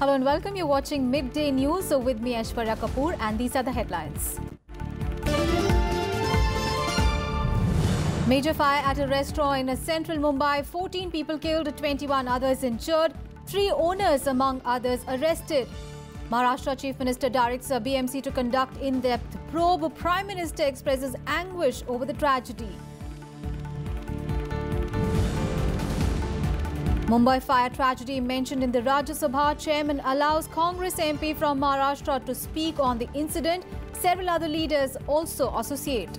Hello and welcome. You're watching Midday News with me, Aishwarya Kapoor, and these are the headlines. Major fire at a restaurant in central Mumbai. 14 people killed, 21 others injured. 3 owners, among others, arrested. Maharashtra Chief Minister directs BMC to conduct in-depth probe. Prime Minister expresses anguish over the tragedy. Mumbai fire tragedy mentioned in the Rajya Sabha. Chairman allows Congress MP from Maharashtra to speak on the incident. Several other leaders also associate.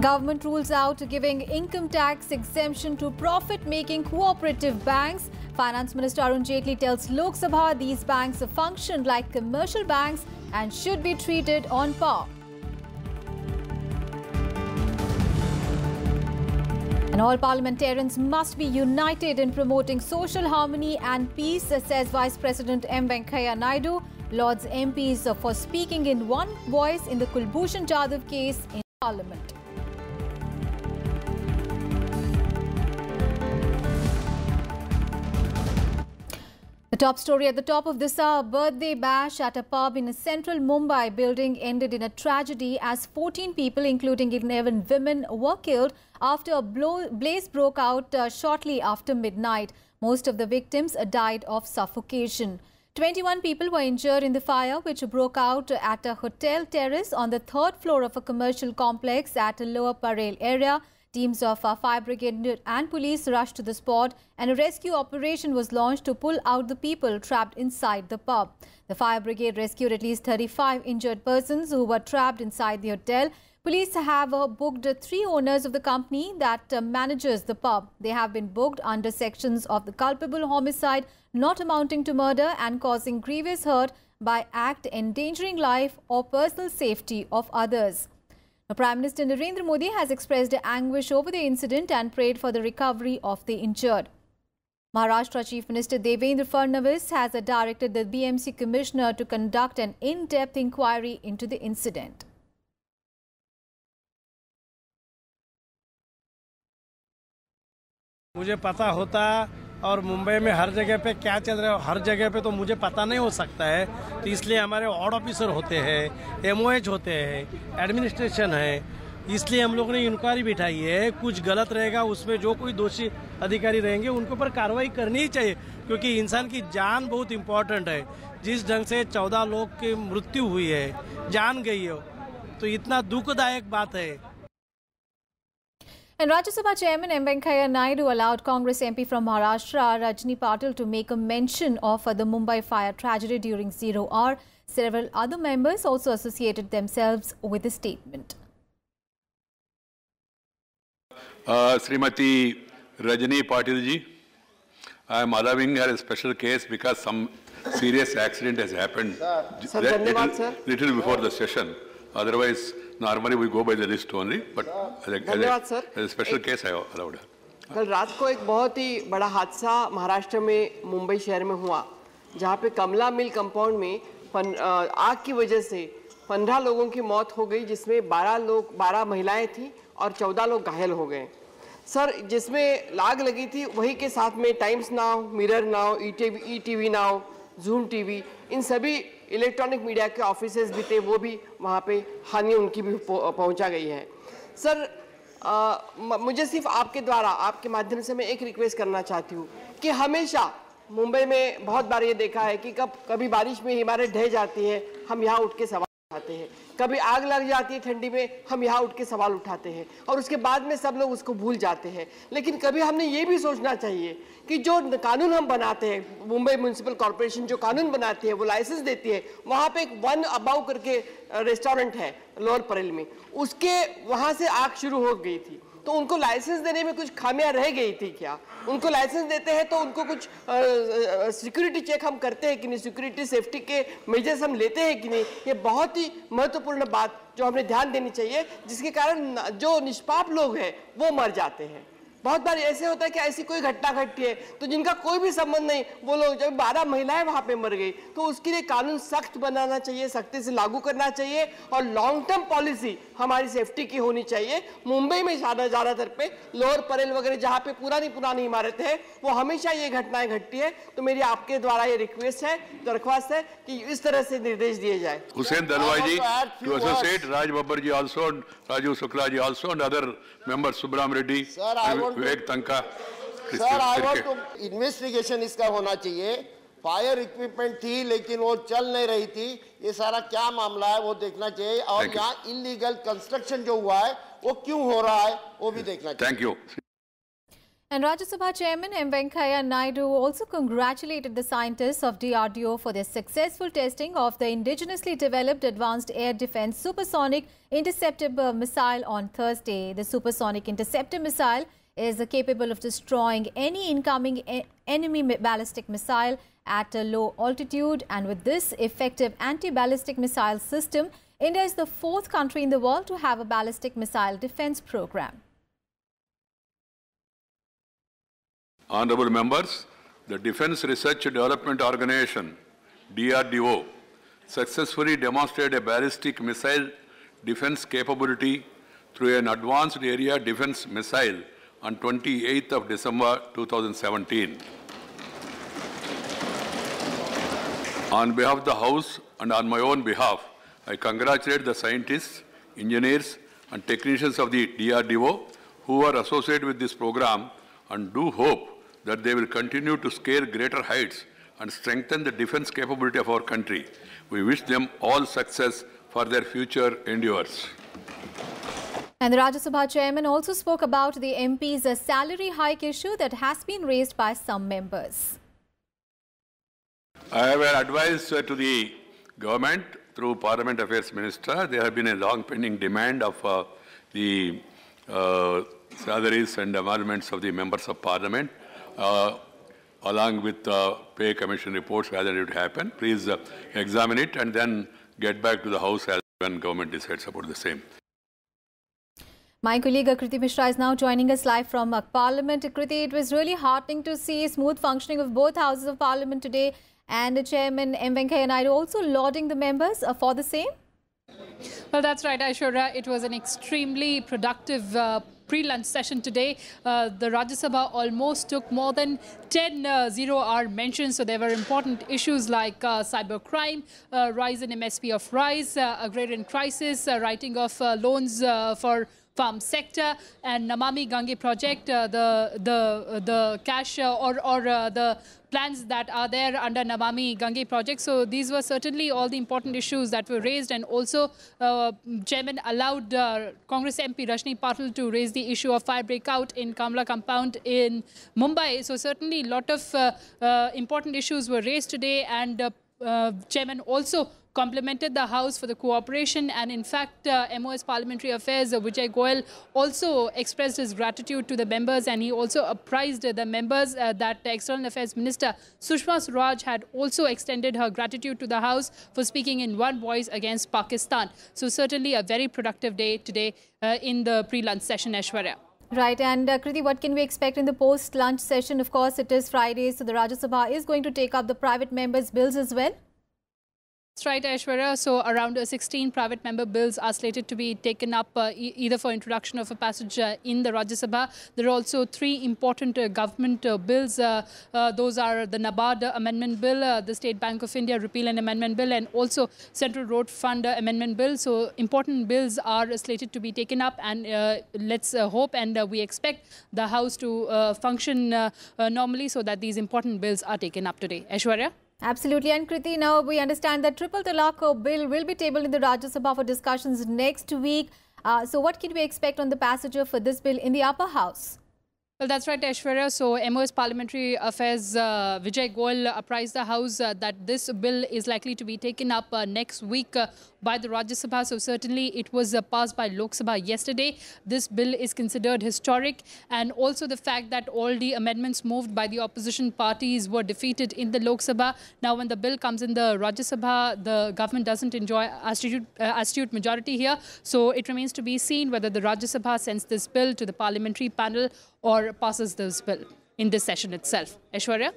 Government rules out giving income tax exemption to profit-making cooperative banks. Finance Minister Arun Jaitley tells Lok Sabha these banks function like commercial banks and should be treated on par. And all parliamentarians must be united in promoting social harmony and peace, says Vice President M. Venkaiah Naidu. Lords MPs for speaking in one voice in the Kulbhushan Jadhav case in Parliament. The top story at the top of this hour: birthday bash at a pub in a central Mumbai building ended in a tragedy as 14 people, including 11 women, were killed after a blaze broke out shortly after midnight. Most of the victims died of suffocation. 21 people were injured in the fire, which broke out at a hotel terrace on the 3rd floor of a commercial complex at Lower Parel area. Teams of fire brigade and police rushed to the spot, and a rescue operation was launched to pull out the people trapped inside the pub. The fire brigade rescued at least 35 injured persons who were trapped inside the hotel. Police have booked 3 owners of the company that manages the pub. They have been booked under sections of the culpable homicide not amounting to murder and causing grievous hurt by act endangering life or personal safety of others. Now, Prime Minister Narendra Modi has expressed anguish over the incident and prayed for the recovery of the injured. Maharashtra Chief Minister Devendra Fadnavis has directed the BMC Commissioner to conduct an in-depth inquiry into the incident. मुझे पता होता और मुंबई में हर जगह पे क्या चल रहा है, हर जगह पे तो मुझे पता नहीं हो सकता है, तो इसलिए हमारे वार्ड ऑफिसर होते हैं, एमओएच होते हैं, एडमिनिस्ट्रेशन है, इसलिए हम लोगों ने इंक्वायरी बिठाई है। कुछ गलत रहेगा उसमें जो कोई दोषी अधिकारी रहेंगे उनके ऊपर कार्रवाई करनी ही चाहिए, क्योंकि इंसान की जान बहुत इम्पोर्टेंट है। जिस ढंग से 14 लोग की मृत्यु हुई है, जान गई हो, तो इतना दुखदायक बात है। And Rajya Sabha Chairman M. Venkaiah Naidu allowed Congress MP from Maharashtra, Rajni Patil, to make a mention of the Mumbai fire tragedy during 0 hour. Several other members also associated themselves with the statement. Srimati Rajni Patil ji, I am allowing her a special case because some serious accident has happened little before the session. Otherwise, normally we go by the list only, but as a special case I allowed her. कल रात को एक बहुत ही बड़ा हादसा महाराष्ट्र में मुंबई शहर में हुआ, जहां पे कमला मिल कंपाउंड में आग की वजह से 15 लोगों की मौत हो गई, जिसमें 12 महिलाएं थी और 14 लोग घायल हो गए। सर, जिसमें आग लगी थी वही के साथ में Times Now, Mirror Now, ETV Now, Zoom TV, इन सभी इलेक्ट्रॉनिक मीडिया के ऑफिसेज भी थे, वो भी वहाँ पे हानि उनकी भी पहुँचा गई है। सर, मुझे सिर्फ आपके द्वारा, आपके माध्यम से मैं एक रिक्वेस्ट करना चाहती हूँ कि हमेशा मुंबई में बहुत बार ये देखा है कि कभी बारिश में इमारत ढह जाती है, हम यहाँ उठ के सवाल उठाते हैं, कभी आग लग जाती है ठंडी में, हम यहाँ उठ के सवाल उठाते हैं और उसके बाद में सब लोग उसको भूल जाते हैं। लेकिन कभी हमने ये भी सोचना चाहिए कि जो कानून हम बनाते हैं, मुंबई म्युनिसिपल कॉर्पोरेशन जो कानून बनाती है, वो लाइसेंस देती है, वहाँ पे एक वन अबाउ करके रेस्टोरेंट है लोअर परेल में, उसके वहाँ से आग शुरू हो गई थी, तो उनको लाइसेंस देने में कुछ खामियां रह गई थी क्या? उनको लाइसेंस देते हैं तो उनको कुछ सिक्योरिटी चेक हम करते हैं कि नहीं, सिक्योरिटी सेफ्टी के मेजर्स हम लेते हैं कि नहीं? ये बहुत ही महत्वपूर्ण बात जो हमें ध्यान देनी चाहिए, जिसके कारण जो निष्पाप लोग हैं वो मर जाते हैं। बहुत बार ऐसे होता है कि ऐसी कोई घटना घटती है तो जिनका कोई भी संबंध नहीं, वो लोग जब 12 महिलाएं वहां पे मर गई, तो उसके लिए कानून सख्त बनाना चाहिए, सख्ती से लागू करना चाहिए और लॉन्ग टर्म पॉलिसी हमारी सेफ्टी की होनी चाहिए। मुंबई में ज्यादातर पे लोअर परेल वगैरह जहाँ पे पुरानी इमारतें हैं, वो हमेशा ये घटनाएं घटती है। तो मेरी आपके द्वारा ये रिक्वेस्ट है, दरख्वास्त है कि इस तरह से निर्देश दिए जाए। Hussain Dalwai ji to associate Raj Babbar ji also, and Raju Shukla ji also, and other members Subram Reddy, Vivek Tanka. Sir, I want to investigation इसका होना चाहिए। फायर इक्विपमेंट थी लेकिन वो चल नहीं रही थी, ये सारा क्या मामला है वो देखना चाहिए, और यहाँ इलीगल कंस्ट्रक्शन जो हुआ है वो क्यों हो रहा है वो भी देखना चाहिए। Thank you. And Rajya Sabha Chairman M. Venkaiah Naidu also congratulated the scientists of DRDO for their successful testing of the indigenously developed Advanced Air Defence Supersonic Interceptor Missile on Thursday. The Supersonic Interceptor Missile is capable of destroying any incoming enemy ballistic missile at a low altitude, and with this effective anti-ballistic missile system, India is the 4th country in the world to have a ballistic missile defence program. Honorable members, the Defence Research Development Organization, DRDO, successfully demonstrated a ballistic missile defense capability through an advanced area defense missile on 28th of December 2017. On behalf of the House and on my own behalf, I congratulate the scientists, engineers and technicians of the DRDO who are associated with this program, and do hope that they will continue to scale greater heights and strengthen the defense capability of our country. We wish them all success for their future endeavors. And the Rajya Sabha chairman also spoke about the MP's salary hike issue that has been raised by some members. I have advised to the government through Parliament Affairs Minister. There have been a long pending demand of the salaries and emoluments of the members of Parliament, along with pay commission reports as it would happen. Please examine it and then get back to the House as when government decides about the same. My colleague Kriti Mishra is now joining us live from Parliament. Kriti, it was really heartening to see smooth functioning of both houses of Parliament today, and the Chairman M. Venkaiah Naidu also lauding the members for the same. Well, that's right, Aishwarya. It was an extremely productive pre-lunch session today. The Rajya Sabha almost took more than 10 zero-hour mentions. So there were important issues like cybercrime, rise in MSP of rice, agrarian crisis, writing of loans for farm sector, and Namami Gange project, the cash or the plans that are there under Namami Gange project. So these were certainly all the important issues that were raised, and also Chairman allowed Congress MP Rajni Patil to raise the issue of fire breakout in Kamla compound in Mumbai. So certainly a lot of important issues were raised today, and Chairman also complimented the House for the cooperation, and in fact MOS Parliamentary Affairs Vijay Goyal also expressed his gratitude to the members, and he also apprised the members that the External Affairs Minister Sushma Swaraj had also extended her gratitude to the House for speaking in one voice against Pakistan. So certainly a very productive day today in the pre-lunch session, Aishwarya. Right, and Kriti, what can we expect in the post-lunch session? Of course, it is Friday, so the Rajya Sabha is going to take up the private members' bills as well. That's right, Aishwarya. So around 16 private member bills are slated to be taken up either for introduction of a passage in the Rajya Sabha. There are also 3 important government bills. Those are the NABARD Amendment Bill, the State Bank of India Repeal and Amendment Bill, and also Central Road Fund Amendment Bill. So important bills are slated to be taken up, and let's hope and we expect the House to function normally so that these important bills are taken up today. Aishwarya? Absolutely. And Kriti, now we understand that Triple Talaq bill will be tabled in the Rajya Sabha for discussions next week. So what can we expect on the passage of this bill in the upper house? Well, that's right, Aishwarya. So MOS Parliamentary Affairs Vijay Goyal apprised the House that this bill is likely to be taken up next week by the Rajya Sabha. So certainly it was passed by Lok Sabha yesterday. This bill is considered historic, and also the fact that all the amendments moved by the opposition parties were defeated in the Lok Sabha. Now when the bill comes in the Rajya Sabha, the government doesn't enjoy astute majority here. So it remains to be seen whether the Rajya Sabha sends this bill to the parliamentary panel or passes this bill in this session itself. Aishwarya?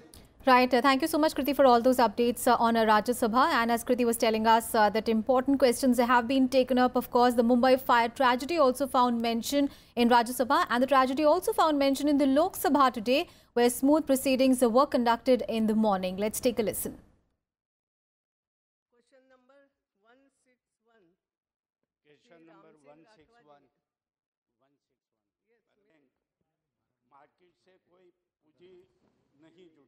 Right. Thank you so much, Kriti, for all those updates on Rajya Sabha. And as Kriti was telling us that important questions have been taken up. Of course, the Mumbai fire tragedy also found mention in Rajya Sabha, and the tragedy also found mention in the Lok Sabha today, where smooth proceedings were conducted in the morning. Let's take a listen. Question number 161. Question number 161. Market से कोई पूंजी नहीं जुट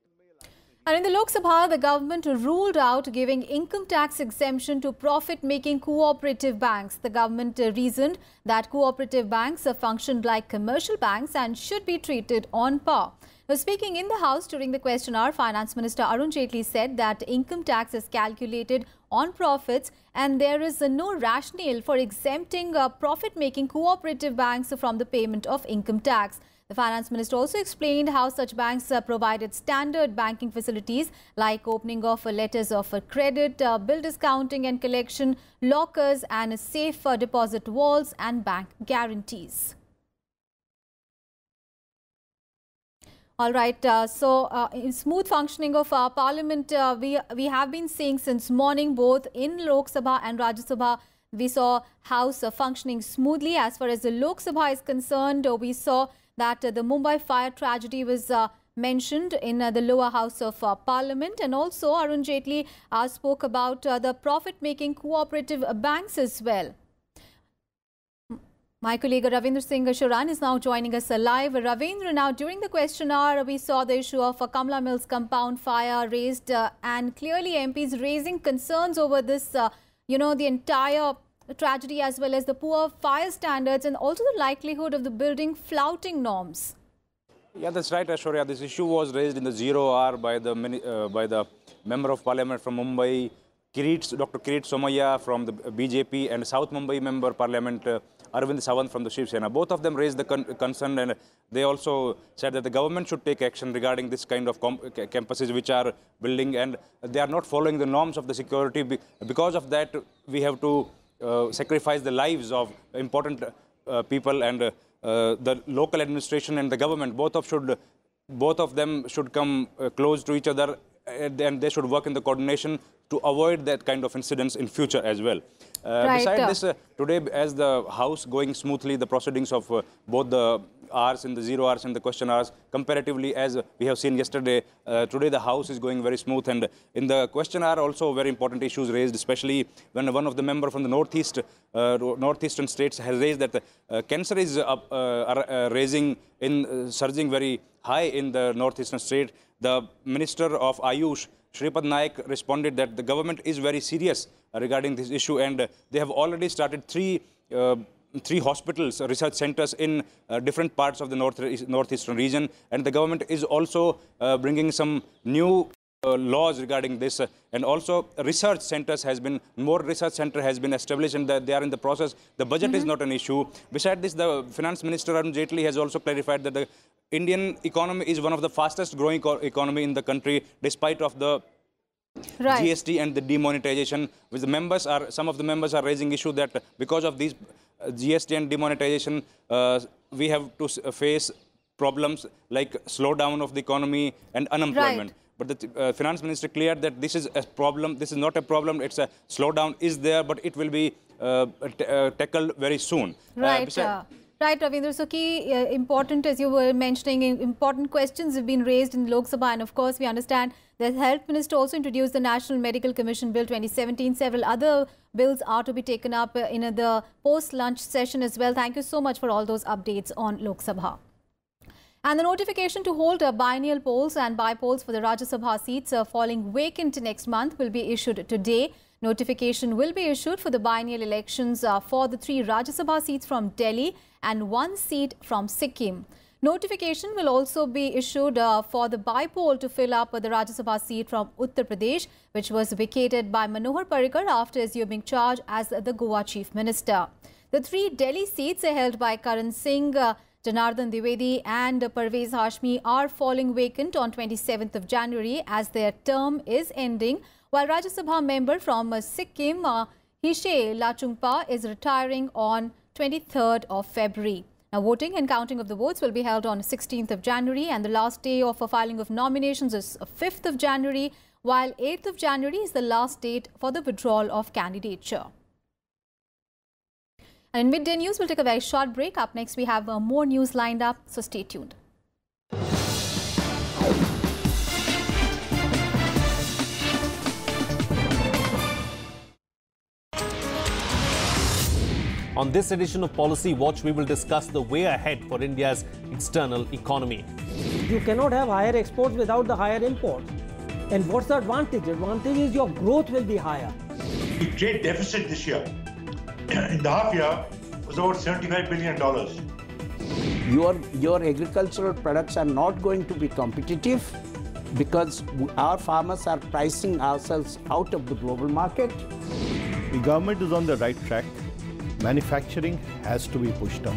And in the Lok Sabha, the government ruled out giving income tax exemption to profit-making cooperative banks. The government reasoned that cooperative banks functioned like commercial banks and should be treated on par. Now, speaking in the House during the question hour, Finance Minister Arun Jaitley said that income tax is calculated on profits and there is no rationale for exempting profit-making cooperative banks from the payment of income tax. The Finance Minister also explained how such banks provided standard banking facilities like opening of letters of credit, bill discounting and collection, lockers and safe deposit vaults and bank guarantees. All right, in smooth functioning of our Parliament, we have been seeing since morning both in Lok Sabha and Rajya Sabha. We saw House functioning smoothly. As far as the Lok Sabha is concerned, we saw that the Mumbai fire tragedy was mentioned in the lower house of Parliament, and also Arun Jaitley spoke about the profit-making cooperative banks as well. My colleague Ravindra Singh Shuran is now joining us live. Ravindra, now during the question hour, we saw the issue of Kamla Mills compound fire raised and clearly MPs raising concerns over this, the entire tragedy as well as the poor fire standards and also the likelihood of the building flouting norms. Yeah, that's right, Aishwarya. This issue was raised in the 0 hour by the Member of Parliament from Mumbai, Dr. Kirit Somaiya from the BJP, and South Mumbai Member Parliament Arvind Sawant from the Shiv Sena. Both of them raised the concern, and they also said that the government should take action regarding this kind of campuses which are building, and they are not following the norms of the security. Because of that, we have to sacrifice the lives of important people, and the local administration and the government, both of them should come close to each other, and they should work in the coordination to avoid that kind of incidents in future as well. Besides this, today, as the House going smoothly, the proceedings of both the hours in the 0 hours and the question hours, comparatively, as we have seen yesterday, today the House is going very smooth. And in the question hour, also very important issues raised, especially when one of the members from the northeastern states has raised that cancer is surging very high in the northeastern state. The Minister of Ayush, Shripad Naik, responded that the government is very serious regarding this issue, and they have already started three hospitals, research centers in different parts of the northeastern region, and the government is also bringing some new laws regarding this, and also research centers more research center has been established, and they are in the process. The budget is not an issue. Besides this, the Finance Minister Arun Jaitley has also clarified that the Indian economy is one of the fastest growing economy in the country, despite of the GST and the demonetization, which some of the members are raising issue that because of these GST and demonetization, we have to face problems like slowdown of the economy and unemployment. But the Finance Minister cleared that this is a problem. This is not a problem. It's a slowdown is there, but it will be tackled very soon. Right, Ravindra. So, important, as you were mentioning, important questions have been raised in Lok Sabha, and of course, we understand the Health Minister also introduced the National Medical Commission Bill 2017. Several other bills are to be taken up in the post-lunch session as well. Thank you so much for all those updates on Lok Sabha. And the notification to hold biennial polls and by-polls for the Rajya Sabha seats falling vacant next month will be issued today. Notification will be issued for the biennial elections for the 3 Rajya Sabha seats from Delhi and 1 seat from Sikkim. Notification will also be issued for the by-poll to fill up the Rajya Sabha seat from Uttar Pradesh, which was vacated by Manohar Parrikar after assuming charge as the Goa Chief Minister. The 3 Delhi seats held by Karan Singh, Janardhan Dwivedi and Parvez Hashmi are falling vacant on 27th of January as their term is ending, while Rajya Sabha member from Sikkim, Hishe Lachungpa, is retiring on 23rd of February. Now, voting and counting of the votes will be held on 16th of January, and the last day of filing of nominations is 5th of January, while 8th of January is the last date for the withdrawal of candidature. And in midday news, we'll take a very short break. Up next, we have more news lined up, so stay tuned. On this edition of Policy Watch, we will discuss the way ahead for India's external economy. You cannot have higher exports without the higher imports. And what's the advantage? The advantage is your growth will be higher. The trade deficit this year, in the half year, was about $75 billion. Your agricultural products are not going to be competitive because our farmers are pricing ourselves out of the global market. The government is on the right track. Manufacturing has to be pushed up.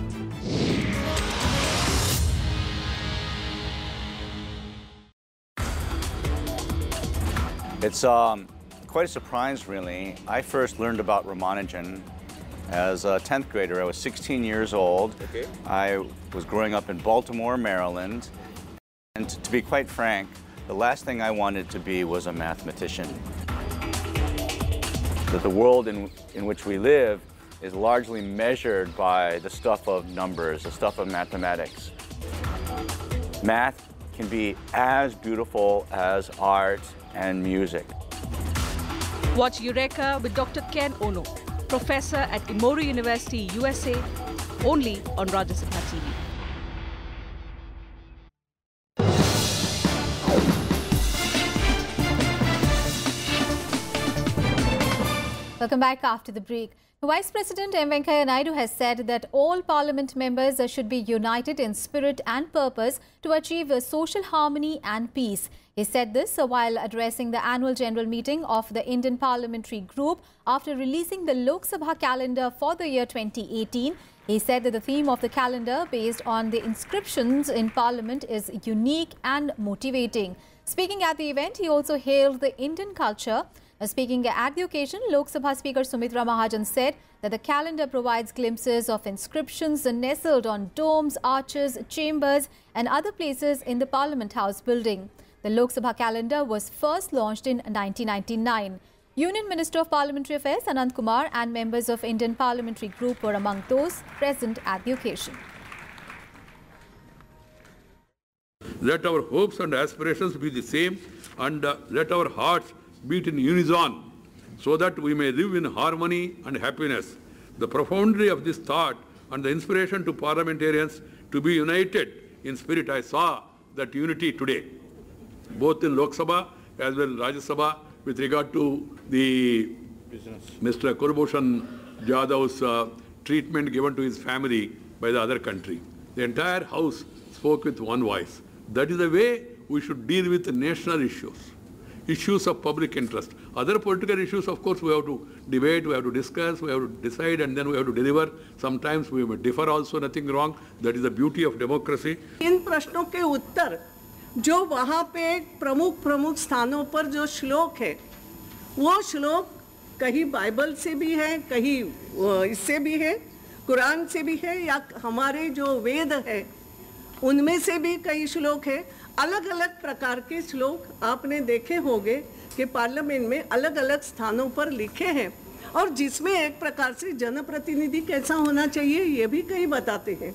It's quite a surprise, really. I first learned about Ramanujan as a 10th grader. I was 16 years old. Okay. I was growing up in Baltimore, Maryland. And to be quite frank, the last thing I wanted to be was a mathematician. That the world in which we live is largely measured by the stuff of numbers, the stuff of mathematics. Math can be as beautiful as art and music. Watch Eureka with Dr. Ken Ono, professor at Emory University, USA, only on Rajya Sabha TV. Welcome back after the break. Vice President M. Venkaiah Naidu has said that all Parliament members should be united in spirit and purpose to achieve social harmony and peace. He said this while addressing the annual general meeting of the Indian Parliamentary Group after releasing the Lok Sabha calendar for the year 2018. He said that the theme of the calendar based on the inscriptions in Parliament is unique and motivating. Speaking at the event, he also hailed the Indian culture. Speaking at the occasion, Lok Sabha Speaker Sumitra Mahajan said that the calendar provides glimpses of inscriptions nestled on domes, arches, chambers and other places in the Parliament House building. The Lok Sabha calendar was first launched in 1999. Union Minister of Parliamentary Affairs Anand Kumar and members of Indian Parliamentary Group were among those present at the occasion. Let our hopes and aspirations be the same, and let our hearts beat in unison, so that we may live in harmony and happiness. The profundity of this thought and the inspiration to parliamentarians to be united in spirit, I saw that unity today, both in Lok Sabha as well as Rajya Sabha, with regard to the Mr. Kulbhushan Jadav's treatment given to his family by the other country. The entire House spoke with one voice. That is the way we should deal with the national issues of public interest. Other political issues, of course, we have to debate, we have to discuss, we have to decide, and then we have to deliver. Sometimes we may differ also, nothing wrong. That is the beauty of democracy. इन प्रश्नों के उत्तर जो वहाँ पे प्रमुख स्थानों पर जो श्लोक है, वो श्लोक कहीं बाइबल से भी है, कहीं इससे भी है, कुरान से भी है, या हमारे जो वेद है उनमें से भी कई श्लोक है। अलग-अलग प्रकार के श्लोक आपने देखे होंगे कि पार्लियामेंट में अलग-अलग स्थानों पर लिखे हैं, और जिसमें एक प्रकार से जनप्रतिनिधि कैसा होना चाहिए ये भी कई बताते हैं।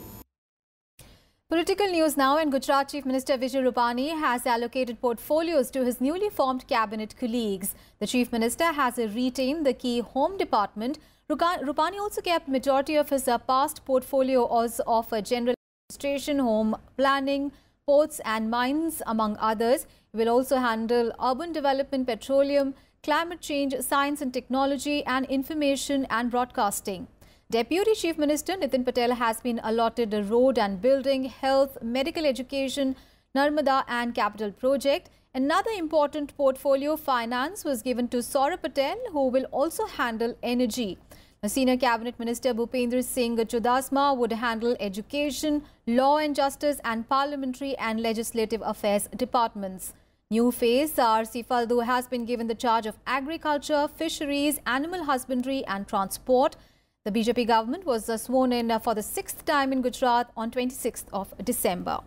Political news now, and Gujarat Chief Minister Vijay Rupani has allocated portfolios to his newly formed cabinet colleagues. The Chief Minister has retained the key Home Department. Rupani also kept majority of his past portfolio of general administration, home planning, ports and mines, among others. He will also handle urban development, petroleum, climate change, science and technology, and information and broadcasting. Deputy Chief Minister Nitin Patel has been allotted a road and building, health, medical education, Narmada and capital project. Another important portfolio, finance, was given to Saurabh Patel, who will also handle energy. The Senior Cabinet Minister Bhupendra Singh Chudasma would handle education, law and justice, and parliamentary and legislative affairs departments. New face R.C. Faldu has been given the charge of agriculture, fisheries, animal husbandry and transport. The BJP government was sworn in for the 6th time in Gujarat on 26th of December.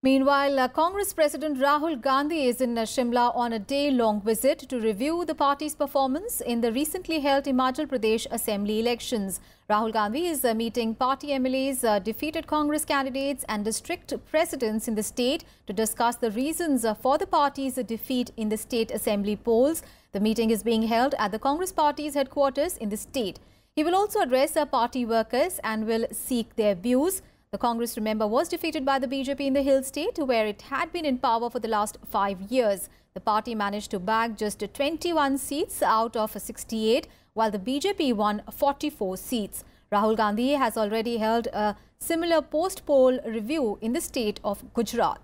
Meanwhile, Congress President Rahul Gandhi is in Shimla on a day-long visit to review the party's performance in the recently held Himachal Pradesh Assembly elections. Rahul Gandhi is meeting party MLAs, defeated Congress candidates and district presidents in the state to discuss the reasons for the party's defeat in the state assembly polls. The meeting is being held at the Congress party's headquarters in the state. He will also address party workers and will seek their views. The Congress, remember, was defeated by the BJP in the Hill State, where it had been in power for the last 5 years. The party managed to bag just 21 seats out of 68, while the BJP won 44 seats. Rahul Gandhi has already held a similar post-poll review in the state of Gujarat.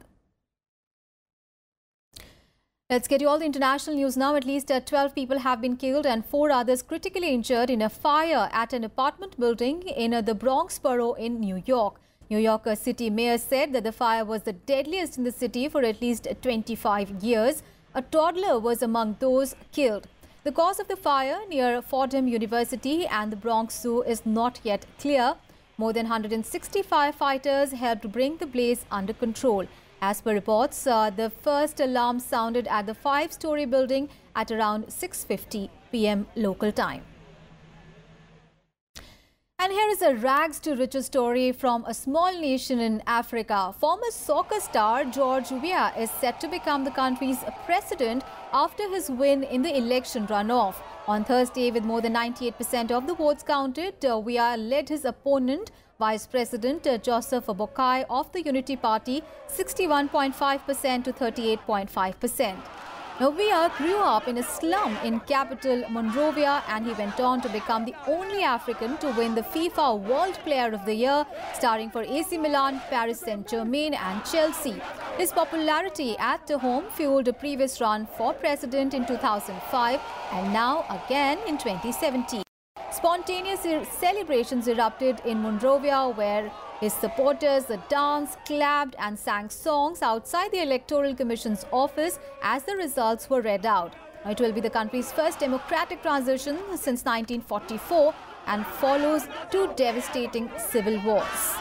Let's get you all the international news now. At least 12 people have been killed and 4 others critically injured in a fire at an apartment building in the Bronx borough in New York. New York City mayor said that the fire was the deadliest in the city for at least 25 years. A toddler was among those killed. The cause of the fire near Fordham University and the Bronx Zoo is not yet clear. More than 160 firefighters helped bring the blaze under control. As per reports, the first alarm sounded at the 5-story building at around 6:50 p.m. local time. And here is a rags to riches story from a small nation in Africa. Former soccer star George Weah is set to become the country's president after his win in the election runoff. On Thursday, with more than 98% of the votes counted, Weah led his opponent, Vice President Joseph Boakai of the Unity Party, 61.5% to 38.5%. Now, Weah grew up in a slum in capital Monrovia, and he went on to become the only African to win the FIFA World Player of the Year, starring for AC Milan, Paris Saint-Germain and Chelsea. His popularity at home fueled a previous run for president in 2005 and now again in 2017. Spontaneous celebrations erupted in Monrovia, where his supporters danced, clapped and sang songs outside the Electoral Commission's office as the results were read out. It will be the country's first democratic transition since 1944 and follows 2 devastating civil wars.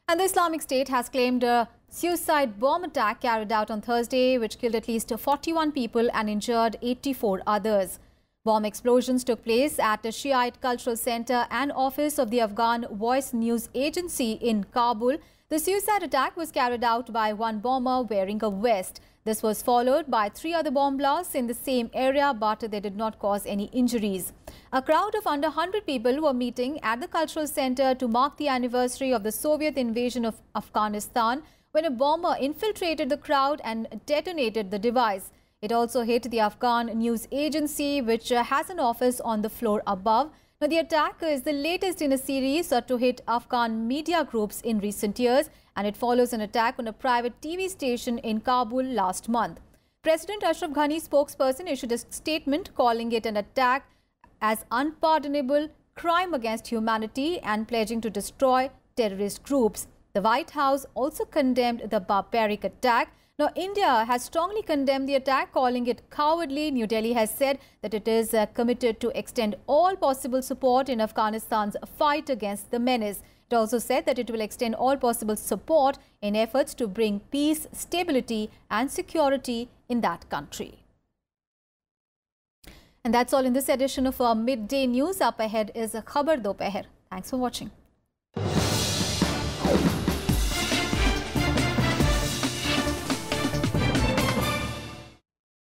And the Islamic State has claimed a suicide bomb attack carried out on Thursday, which killed at least 41 people and injured 84 others. Bomb explosions took place at a Shiite cultural center and office of the Afghan Voice News Agency in Kabul. The suicide attack was carried out by one bomber wearing a vest. This was followed by 3 other bomb blasts in the same area, but they did not cause any injuries. A crowd of under 100 people were meeting at the cultural center to mark the anniversary of the Soviet invasion of Afghanistan when a bomber infiltrated the crowd and detonated the device. It also hit the Afghan News Agency, which has an office on the floor above. Now, the attack is the latest in a series to hit Afghan media groups in recent years, and it follows an attack on a private TV station in Kabul last month. President Ashraf Ghani's spokesperson issued a statement calling it an attack as unpardonable crime against humanity and pledging to destroy terrorist groups. The White House also condemned the barbaric attack. Now, India has strongly condemned the attack, calling it cowardly. New Delhi has said that it is committed to extend all possible support in Afghanistan's fight against the menace. It also said that it will extend all possible support in efforts to bring peace, stability and security in that country. And that's all in this edition of our Midday News. Up ahead is Khabar Dopeher. Thanks for watching.